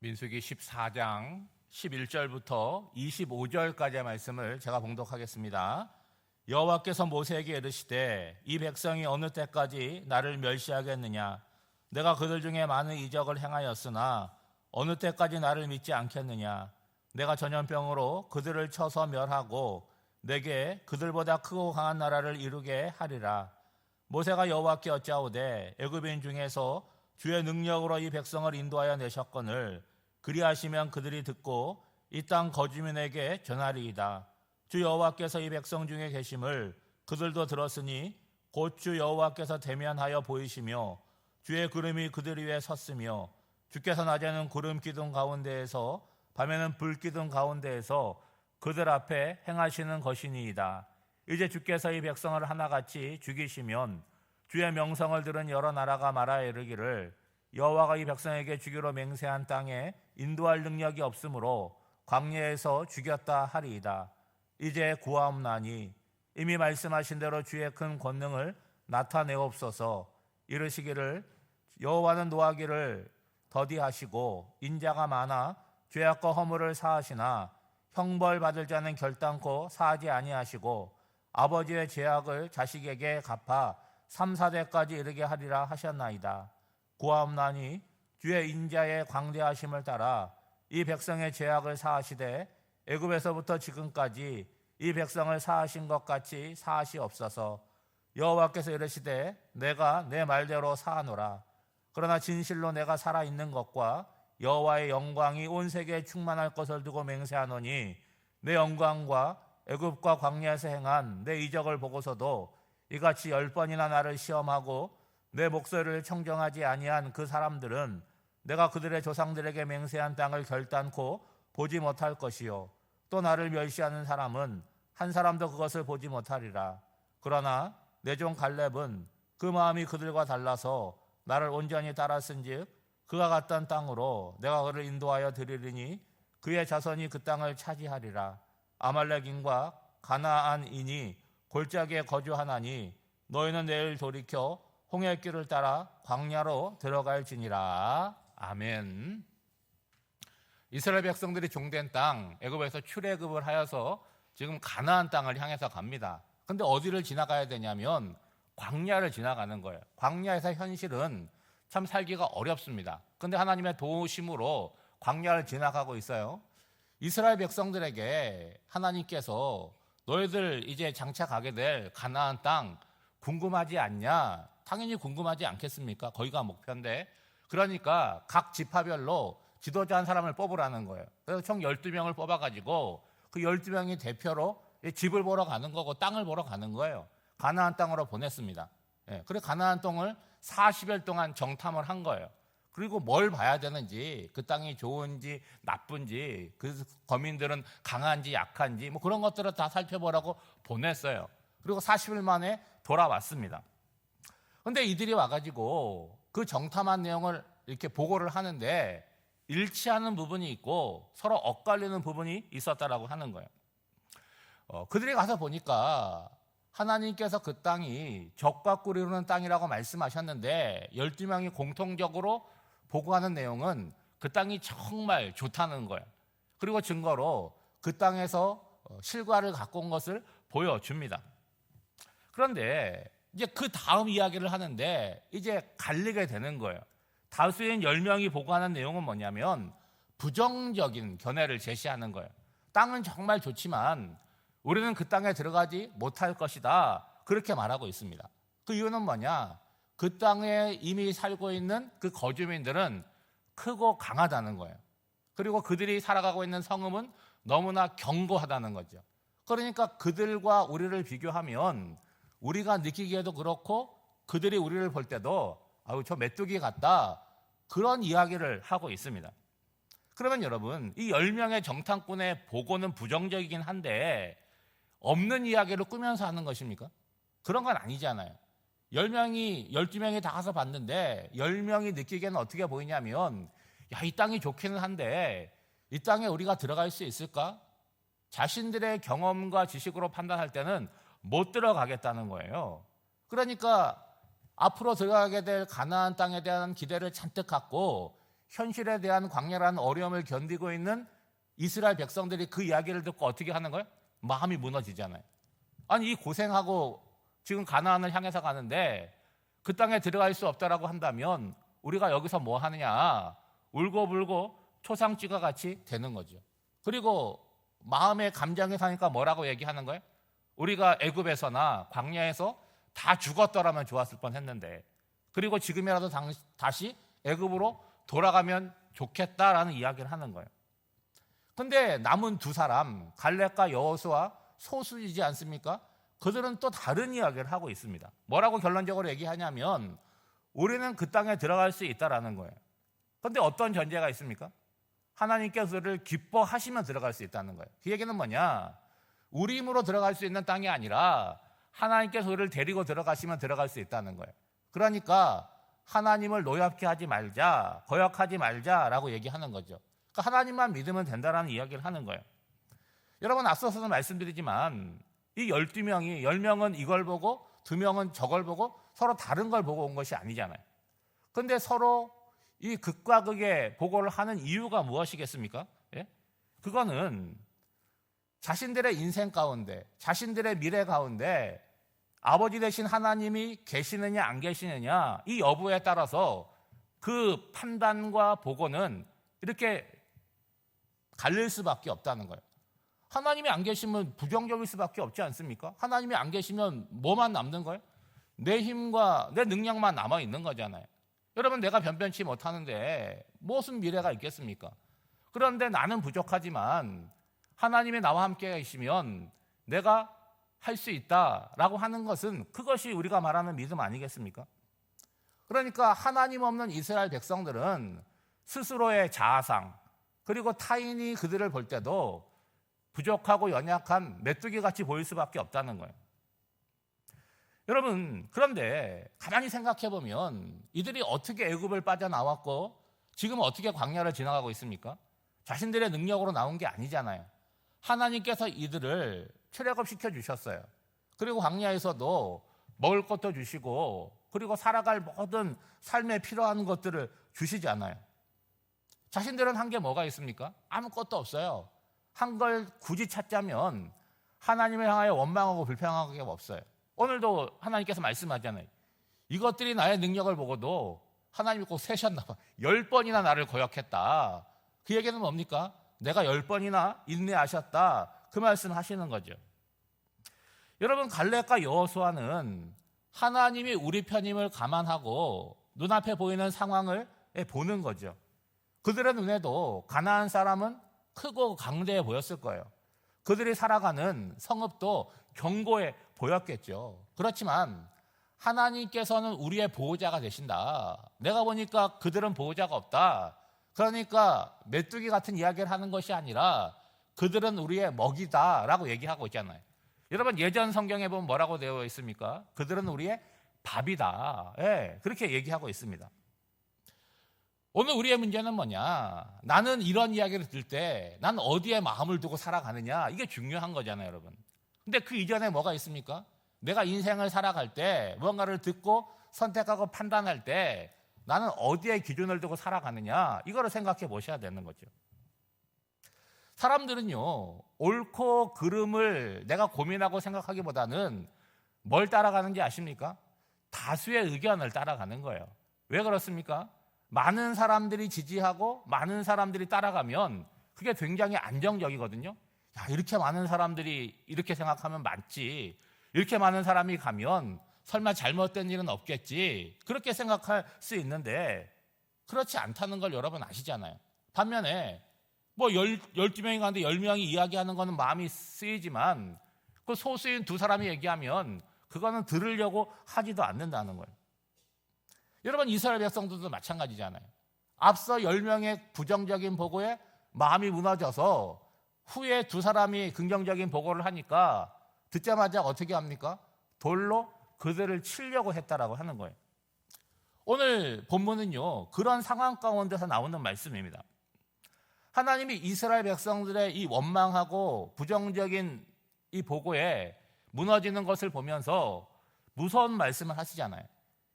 민수기 14장 11절부터 25절까지의 말씀을 제가 봉독하겠습니다. 여호와께서 모세에게 이르시되 이 백성이 어느 때까지 나를 멸시하겠느냐? 내가 그들 중에 많은 이적을 행하였으나 어느 때까지 나를 믿지 않겠느냐? 내가 전염병으로 그들을 쳐서 멸하고 내게 그들보다 크고 강한 나라를 이루게 하리라. 모세가 여호와께 여짜오되 애굽인 중에서 주의 능력으로 이 백성을 인도하여 내셨거늘 그리하시면 그들이 듣고 이 땅 거주민에게 전하리이다. 주 여호와께서 이 백성 중에 계심을 그들도 들었으니 곧 주 여호와께서 대면하여 보이시며 주의 구름이 그들 위에 섰으며 주께서 낮에는 구름 기둥 가운데에서 밤에는 불 기둥 가운데에서 그들 앞에 행하시는 것이니이다. 이제 주께서 이 백성을 하나같이 죽이시면 주의 명성을 들은 여러 나라가 말하여 이르기를 여호와가 이 백성에게 주기로 맹세한 땅에 인도할 능력이 없으므로 광야에서 죽였다 하리이다. 이제 구하옵나니 이미 말씀하신 대로 주의 큰 권능을 나타내옵소서. 이르시기를 여호와는 노하기를 더디하시고 인자가 많아 죄악과 허물을 사하시나 형벌 받을 자는 결단코 사하지 아니하시고 아버지의 죄악을 자식에게 갚아 3, 4대까지 이르게 하리라 하셨나이다. 구하옵나니 주의 인자의 광대하심을 따라 이 백성의 죄악을 사하시되 애굽에서부터 지금까지 이 백성을 사하신 것 같이 사하시옵소서. 여호와께서 이르시되 내가 내 말대로 사하노라. 그러나 진실로 내가 살아있는 것과 여호와의 영광이 온 세계에 충만할 것을 두고 맹세하노니 내 영광과 애굽과 광야에서 행한 내 이적을 보고서도 이같이 10번이나 나를 시험하고 내 목소리를 청정하지 아니한 그 사람들은 내가 그들의 조상들에게 맹세한 땅을 결단코 보지 못할 것이요 또 나를 멸시하는 사람은 한 사람도 그것을 보지 못하리라. 그러나 내 종 갈렙은 그 마음이 그들과 달라서 나를 온전히 따랐은즉 그가 갔던 땅으로 내가 그를 인도하여 드리리니 그의 자손이 그 땅을 차지하리라. 아말렉인과 가나안인이 골짜기에 거주하나니 너희는 내일 돌이켜 홍해길을 따라 광야로 들어갈지니라. 아멘. 이스라엘 백성들이 종된 땅 애굽에서 출애굽을 하여서 지금 가나안 땅을 향해서 갑니다. 근데 어디를 지나가야 되냐면 광야를 지나가는 거예요. 광야에서 현실은 참 살기가 어렵습니다. 근데 하나님의 도우심으로 광야를 지나가고 있어요. 이스라엘 백성들에게 하나님께서 너희들 이제 장차 가게 될 가나안 땅 궁금하지 않냐? 당연히 궁금하지 않겠습니까? 거기가 목표인데. 그러니까 각 지파별로 지도자 한 사람을 뽑으라는 거예요. 그래서 총 12명을 뽑아가지고 그 12명이 대표로 집을 보러 가는 거고 땅을 보러 가는 거예요. 가나안 땅으로 보냈습니다. 그래서 가나안 땅을 40일 동안 정탐을 한 거예요. 그리고 뭘 봐야 되는지, 그 땅이 좋은지 나쁜지, 그 거민들은 강한지 약한지 뭐 그런 것들을 다 살펴보라고 보냈어요. 그리고 40일 만에 돌아왔습니다. 근데 이들이 와가지고 그 정탐한 내용을 이렇게 보고를 하는데 일치하는 부분이 있고 서로 엇갈리는 부분이 있었다라고 하는 거예요. 그들이 가서 보니까 하나님께서 그 땅이 적과 꿀이 흐르는 땅이라고 말씀하셨는데 12명이 공통적으로 보고하는 내용은 그 땅이 정말 좋다는 거예요. 그리고 증거로 그 땅에서 실과를 갖고 온 것을 보여줍니다. 그런데 이제 그 다음 이야기를 하는데 이제 갈리게 되는 거예요. 다수인 10명이 보고하는 내용은 뭐냐면 부정적인 견해를 제시하는 거예요. 땅은 정말 좋지만 우리는 그 땅에 들어가지 못할 것이다. 그렇게 말하고 있습니다. 그 이유는 뭐냐? 그 땅에 이미 살고 있는 그 거주민들은 크고 강하다는 거예요. 그리고 그들이 살아가고 있는 성읍은 너무나 견고하다는 거죠. 그러니까 그들과 우리를 비교하면 우리가 느끼기에도 그렇고 그들이 우리를 볼 때도 아유 저 메뚜기 같다. 그런 이야기를 하고 있습니다. 그러면 여러분 이 10명의 정탐꾼의 보고는 부정적이긴 한데 없는 이야기를 꾸면서 하는 것입니까? 그런 건 아니잖아요. 12명이 다 가서 봤는데 10명이 느끼기에는 어떻게 보이냐면 야, 이 땅이 좋기는 한데 이 땅에 우리가 들어갈 수 있을까? 자신들의 경험과 지식으로 판단할 때는 못 들어가겠다는 거예요. 그러니까 앞으로 들어가게 될 가나안 땅에 대한 기대를 잔뜩 갖고 현실에 대한 광야라는 어려움을 견디고 있는 이스라엘 백성들이 그 이야기를 듣고 어떻게 하는 거예요? 마음이 무너지잖아요. 아니, 이 고생하고 지금 가나안을 향해서 가는데 그 땅에 들어갈 수 없다라고 한다면 우리가 여기서 뭐 하느냐, 울고불고 초상집과 같이 되는 거죠. 그리고 마음의 감정이 사니까 뭐라고 얘기하는 거예요? 우리가 애굽에서나 광야에서 다 죽었더라면 좋았을 뻔했는데, 그리고 지금이라도 다시 애굽으로 돌아가면 좋겠다라는 이야기를 하는 거예요. 근데 남은 두 사람, 갈렙과 여호수아 소수이지 않습니까? 그들은 또 다른 이야기를 하고 있습니다. 뭐라고 결론적으로 얘기하냐면 우리는 그 땅에 들어갈 수 있다라는 거예요. 그런데 어떤 전제가 있습니까? 하나님께서 그들을 기뻐하시면 들어갈 수 있다는 거예요. 그 얘기는 뭐냐? 우리 힘으로 들어갈 수 있는 땅이 아니라 하나님께서 그를 데리고 들어가시면 들어갈 수 있다는 거예요. 그러니까 하나님을 노엽게 하지 말자, 거역하지 말자라고 얘기하는 거죠. 그러니까 하나님만 믿으면 된다라는 이야기를 하는 거예요. 여러분, 앞서서도 말씀드리지만 이 12명이 10명은 이걸 보고 2명은 저걸 보고 서로 다른 걸 보고 온 것이 아니잖아요. 그런데 서로 이 극과 극의 보고를 하는 이유가 무엇이겠습니까? 예? 그거는 자신들의 인생 가운데, 자신들의 미래 가운데 아버지 되신 하나님이 계시느냐 안 계시느냐 이 여부에 따라서 그 판단과 보고는 이렇게 갈릴 수밖에 없다는 거예요. 하나님이 안 계시면 부정적일 수밖에 없지 않습니까? 하나님이 안 계시면 뭐만 남는 거예요? 내 힘과 내 능력만 남아 있는 거잖아요. 여러분, 내가 변변치 못하는데 무슨 미래가 있겠습니까? 그런데 나는 부족하지만 하나님이 나와 함께 계시면 내가 할 수 있다라고 하는 것은 그것이 우리가 말하는 믿음 아니겠습니까? 그러니까 하나님 없는 이스라엘 백성들은 스스로의 자아상, 그리고 타인이 그들을 볼 때도 부족하고 연약한 메뚜기 같이 보일 수밖에 없다는 거예요. 여러분, 그런데 가만히 생각해 보면 이들이 어떻게 애굽을 빠져나왔고 지금 어떻게 광야를 지나가고 있습니까? 자신들의 능력으로 나온 게 아니잖아요. 하나님께서 이들을 출애굽시켜 주셨어요. 그리고 광야에서도 먹을 것도 주시고 그리고 살아갈 모든 삶에 필요한 것들을 주시지 않아요. 자신들은 한 게 뭐가 있습니까? 아무것도 없어요. 한 걸 굳이 찾자면 하나님을 향하여 원망하고 불평하는 게 없어요. 오늘도 하나님께서 말씀하잖아요. 이것들이 나의 능력을 보고도 하나님이 꼭 세셨나 봐. 10번이나 나를 거역했다. 그 얘기는 뭡니까? 내가 10번이나 인내하셨다. 그 말씀 하시는 거죠. 여러분, 갈렙과 여호수아는 하나님이 우리 편임을 감안하고 눈앞에 보이는 상황을 보는 거죠. 그들의 눈에도 가나안 사람은 크고 강대해 보였을 거예요. 그들이 살아가는 성읍도 견고해 보였겠죠. 그렇지만 하나님께서는 우리의 보호자가 되신다. 내가 보니까 그들은 보호자가 없다. 그러니까 메뚜기 같은 이야기를 하는 것이 아니라 그들은 우리의 먹이다라고 얘기하고 있잖아요. 여러분, 예전 성경에 보면 뭐라고 되어 있습니까? 그들은 우리의 밥이다. 예, 그렇게 얘기하고 있습니다. 오늘 우리의 문제는 뭐냐? 나는 이런 이야기를 들을 때 난 어디에 마음을 두고 살아가느냐? 이게 중요한 거잖아요, 여러분. 근데 그 이전에 뭐가 있습니까? 내가 인생을 살아갈 때 무언가를 듣고 선택하고 판단할 때 나는 어디에 기준을 두고 살아가느냐? 이거를 생각해 보셔야 되는 거죠. 사람들은요, 옳고 그름을 내가 고민하고 생각하기보다는 뭘 따라가는지 아십니까? 다수의 의견을 따라가는 거예요. 왜 그렇습니까? 많은 사람들이 지지하고 많은 사람들이 따라가면 그게 굉장히 안정적이거든요. 야, 이렇게 많은 사람들이 이렇게 생각하면 맞지. 이렇게 많은 사람이 가면 설마 잘못된 일은 없겠지. 그렇게 생각할 수 있는데 그렇지 않다는 걸 여러분 아시잖아요. 반면에 뭐 12명이 가는데 10명이 이야기하는 거는 마음이 쓰이지만 그 소수인 두 사람이 얘기하면 그거는 들으려고 하지도 않는다는 거예요. 여러분, 이스라엘 백성들도 마찬가지잖아요. 앞서 10명의 부정적인 보고에 마음이 무너져서 후에 두 사람이 긍정적인 보고를 하니까 듣자마자 어떻게 합니까? 돌로 그들을 치려고 했다라고 하는 거예요. 오늘 본문은요, 그런 상황 가운데서 나오는 말씀입니다. 하나님이 이스라엘 백성들의 이 원망하고 부정적인 이 보고에 무너지는 것을 보면서 무서운 말씀을 하시잖아요.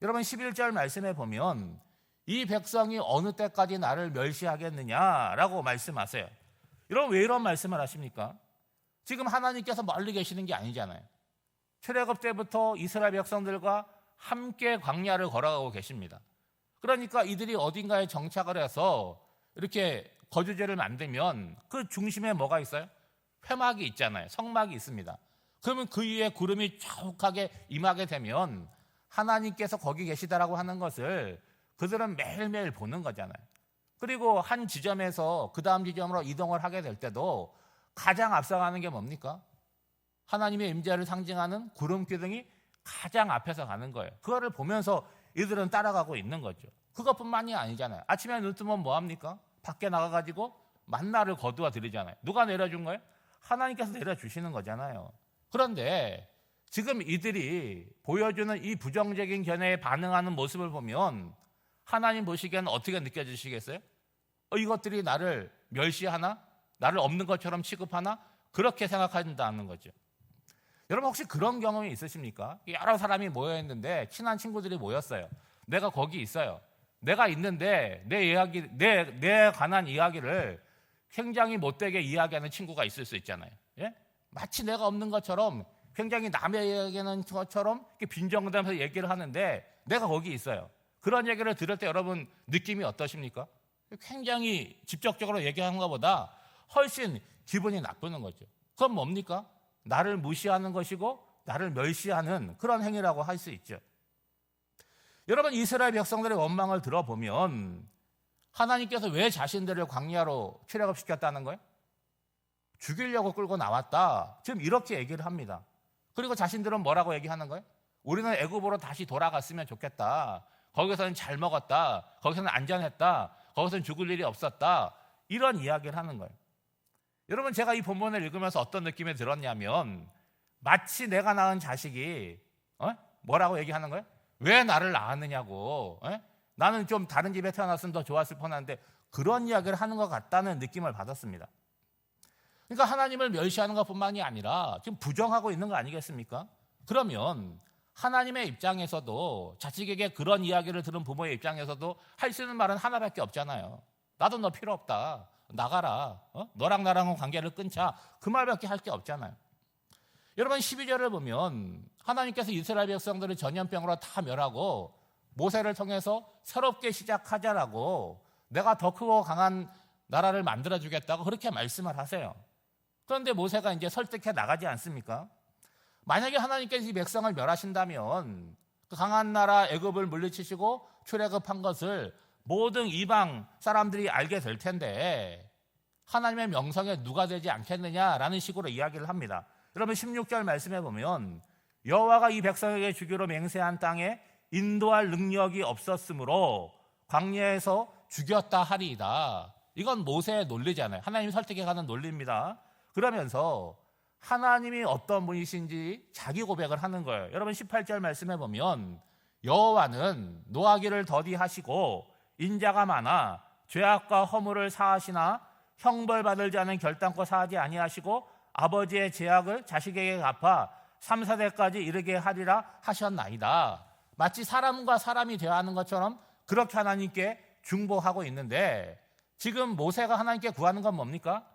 여러분, 11절 말씀에 보면 이 백성이 어느 때까지 나를 멸시하겠느냐라고 말씀하세요. 여러분 왜 이런 말씀을 하십니까? 지금 하나님께서 멀리 계시는 게 아니잖아요. 출애굽 때부터 이스라엘 백성들과 함께 광야를 걸어가고 계십니다. 그러니까 이들이 어딘가에 정착을 해서 이렇게 거주지를 만들면 그 중심에 뭐가 있어요? 회막이 있잖아요. 성막이 있습니다. 그러면 그 위에 구름이 자욱하게 임하게 되면 하나님께서 거기 계시다라고 하는 것을 그들은 매일매일 보는 거잖아요. 그리고 한 지점에서 그 다음 지점으로 이동을 하게 될 때도 가장 앞서가는 게 뭡니까? 하나님의 임재를 상징하는 구름 기둥이 가장 앞에서 가는 거예요. 그거를 보면서 이들은 따라가고 있는 거죠. 그것뿐만이 아니잖아요. 아침에 눈 뜨면 뭐합니까? 밖에 나가가지고 만나를 거두어 드리잖아요. 누가 내려준 거예요? 하나님께서 내려주시는 거잖아요. 그런데 지금 이들이 보여주는 이 부정적인 견해에 반응하는 모습을 보면 하나님 보시기에는 어떻게 느껴지시겠어요? 이것들이 나를 멸시하나? 나를 없는 것처럼 취급하나? 그렇게 생각한다는 거죠. 여러분 혹시 그런 경험이 있으십니까? 여러 사람이 모여있는데 친한 친구들이 모였어요. 내가 거기 있어요. 내가 있는데 내 관한 이야기를 굉장히 못되게 이야기하는 친구가 있을 수 있잖아요. 예? 마치 내가 없는 것처럼 굉장히 남의 이야기하는 것처럼 빈정대면서 얘기를 하는데 내가 거기 있어요. 그런 얘기를 들을 때 여러분 느낌이 어떠십니까? 굉장히 직접적으로 얘기하는 것보다 훨씬 기분이 나쁘는 거죠. 그건 뭡니까? 나를 무시하는 것이고 나를 멸시하는 그런 행위라고 할 수 있죠. 여러분 이스라엘 백성들의 원망을 들어보면 하나님께서 왜 자신들을 광야로 출애굽시켰다는 거예요? 죽이려고 끌고 나왔다. 지금 이렇게 얘기를 합니다. 그리고 자신들은 뭐라고 얘기하는 거예요? 우리는 애굽으로 다시 돌아갔으면 좋겠다. 거기서는 잘 먹었다. 거기서는 안전했다. 거기서는 죽을 일이 없었다. 이런 이야기를 하는 거예요. 여러분 제가 이 본문을 읽으면서 어떤 느낌이 들었냐면 마치 내가 낳은 자식이 뭐라고 얘기하는 거예요? 왜 나를 낳았느냐고. 나는 좀 다른 집에 태어났으면 더 좋았을 뻔한데 그런 이야기를 하는 것 같다는 느낌을 받았습니다. 그러니까 하나님을 멸시하는 것뿐만이 아니라 지금 부정하고 있는 거 아니겠습니까? 그러면 하나님의 입장에서도 자식에게 그런 이야기를 들은 부모의 입장에서도 할 수 있는 말은 하나밖에 없잖아요. 나도 너 필요 없다. 나가라. 너랑 나랑은 관계를 끊자. 그 말밖에 할 게 없잖아요. 여러분 12절을 보면 하나님께서 이스라엘 백성들을 전염병으로 다 멸하고 모세를 통해서 새롭게 시작하자라고 내가 더 크고 강한 나라를 만들어주겠다고 그렇게 말씀을 하세요. 그런데 모세가 이제 설득해 나가지 않습니까? 만약에 하나님께서 이 백성을 멸하신다면 그 강한 나라 애굽을 물리치시고 출애굽한 것을 모든 이방 사람들이 알게 될 텐데 하나님의 명성에 누가 되지 않겠느냐라는 식으로 이야기를 합니다. 여러분 16절 말씀해 보면 여호와가 이 백성에게 주기로 맹세한 땅에 인도할 능력이 없었으므로 광야에서 죽였다 하리이다. 이건 모세의 논리잖아요. 하나님 설득해 가는 논리입니다. 그러면서 하나님이 어떤 분이신지 자기 고백을 하는 거예요. 여러분 18절 말씀해 보면 여호와는 노하기를 더디하시고 인자가 많아 죄악과 허물을 사하시나 형벌받을 자는 결단코 사하지 아니하시고 아버지의 죄악을 자식에게 갚아 3, 4대까지 이르게 하리라 하셨나이다. 마치 사람과 사람이 대화하는 것처럼 그렇게 하나님께 중보하고 있는데 지금 모세가 하나님께 구하는 건 뭡니까?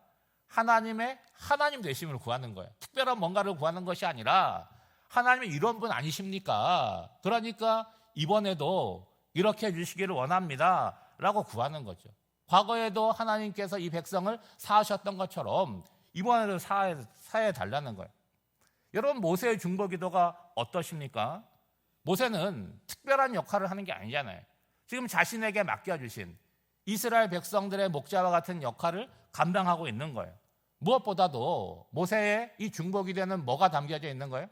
하나님의 하나님 되심을 구하는 거예요. 특별한 뭔가를 구하는 것이 아니라 하나님이 이런 분 아니십니까? 그러니까 이번에도 이렇게 해주시기를 원합니다 라고 구하는 거죠. 과거에도 하나님께서 이 백성을 사하셨던 것처럼 이번에도 사해 달라는 거예요. 여러분 모세의 중보 기도가 어떠십니까? 모세는 특별한 역할을 하는 게 아니잖아요. 지금 자신에게 맡겨주신 이스라엘 백성들의 목자와 같은 역할을 감당하고 있는 거예요. 무엇보다도 모세의 이 중보 기도에는 뭐가 담겨져 있는 거예요?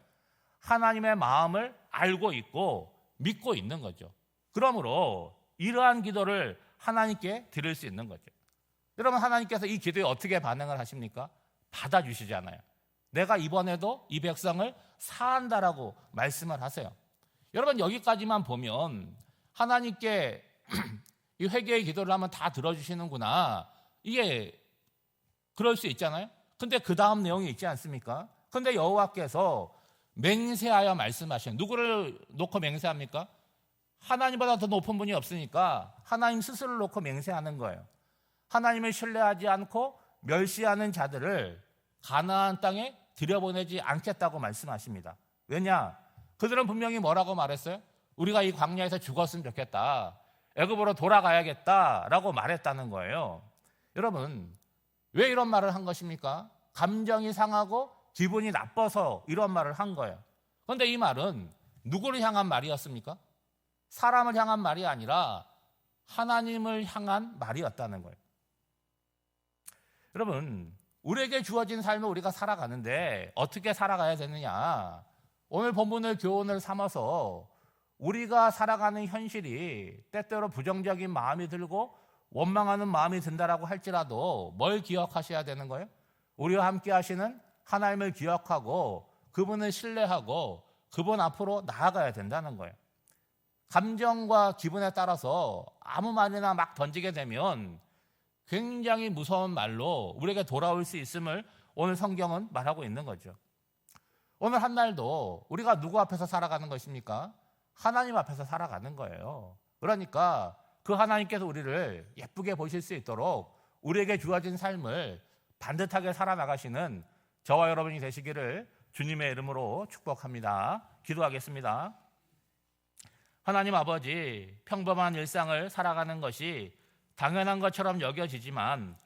하나님의 마음을 알고 있고 믿고 있는 거죠. 그러므로 이러한 기도를 하나님께 드릴 수 있는 거죠. 여러분 하나님께서 이 기도에 어떻게 반응을 하십니까? 받아주시잖아요. 내가 이번에도 이 백성을 사한다라고 말씀을 하세요. 여러분 여기까지만 보면 하나님께 이 회개의 기도를 하면 다 들어주시는구나. 이게 그럴 수 있잖아요. 근데 그 다음 내용이 있지 않습니까? 근데 여호와께서 맹세하여 말씀하시는 누구를 놓고 맹세합니까? 하나님보다 더 높은 분이 없으니까 하나님 스스로를 놓고 맹세하는 거예요. 하나님을 신뢰하지 않고 멸시하는 자들을 가나안 땅에 들여보내지 않겠다고 말씀하십니다. 왜냐? 그들은 분명히 뭐라고 말했어요? 우리가 이 광야에서 죽었으면 좋겠다. 애굽으로 돌아가야겠다라고 말했다는 거예요. 여러분, 왜 이런 말을 한 것입니까? 감정이 상하고 기분이 나빠서 이런 말을 한 거예요. 그런데 이 말은 누구를 향한 말이었습니까? 사람을 향한 말이 아니라 하나님을 향한 말이었다는 거예요. 여러분, 우리에게 주어진 삶을 우리가 살아가는데 어떻게 살아가야 되느냐? 오늘 본문을 교훈을 삼아서 우리가 살아가는 현실이 때때로 부정적인 마음이 들고 원망하는 마음이 든다라고 할지라도 뭘 기억하셔야 되는 거예요? 우리와 함께 하시는 하나님을 기억하고 그분을 신뢰하고 그분 앞으로 나아가야 된다는 거예요. 감정과 기분에 따라서 아무 말이나 막 던지게 되면 굉장히 무서운 말로 우리에게 돌아올 수 있음을 오늘 성경은 말하고 있는 거죠. 오늘 한 날도 우리가 누구 앞에서 살아가는 것입니까? 하나님 앞에서 살아가는 거예요. 그러니까 그 하나님께서 우리를 예쁘게 보실 수 있도록 우리에게 주어진 삶을 반듯하게 살아나가시는 저와 여러분이 되시기를 주님의 이름으로 축복합니다. 기도하겠습니다. 하나님 아버지, 평범한 일상을 살아가는 것이 당연한 것처럼 여겨지지만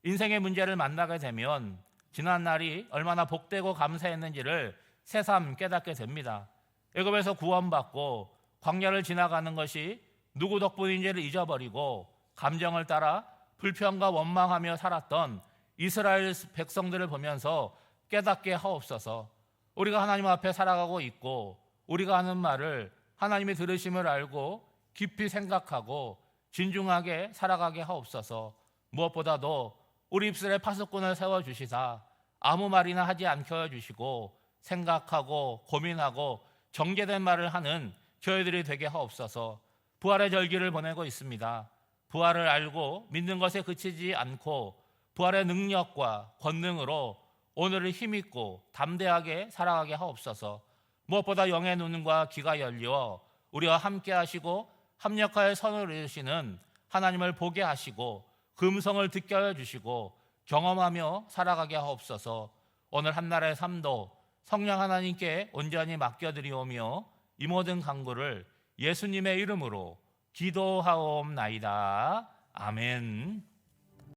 인생의 문제를 만나게 되면 지난 날이 얼마나 복되고 감사했는지를 새삼 깨닫게 됩니다. 애굽에서 구원받고 광야를 지나가는 것이 누구 덕분인지를 잊어버리고 감정을 따라 불평과 원망하며 살았던 이스라엘 백성들을 보면서 깨닫게 하옵소서. 우리가 하나님 앞에 살아가고 있고 우리가 하는 말을 하나님이 들으심을 알고 깊이 생각하고 진중하게 살아가게 하옵소서. 무엇보다도 우리 입술에 파수꾼을 세워주시사 아무 말이나 하지 않게 해주시고 생각하고 고민하고 정제된 말을 하는 저희들이 되게 하옵소서. 부활의 절기를 보내고 있습니다. 부활을 알고 믿는 것에 그치지 않고 부활의 능력과 권능으로 오늘을 힘있고 담대하게 살아가게 하옵소서. 무엇보다 영의 눈과 귀가 열려 우리와 함께 하시고 합력하여 선을 이루시는 하나님을 보게 하시고 금성을 듣게 하여 주시고 경험하며 살아가게 하옵소서. 오늘 한날의 삶도 성령 하나님께 온전히 맡겨드리오며 이 모든 간구를 예수님의 이름으로 기도하옵나이다. 아멘.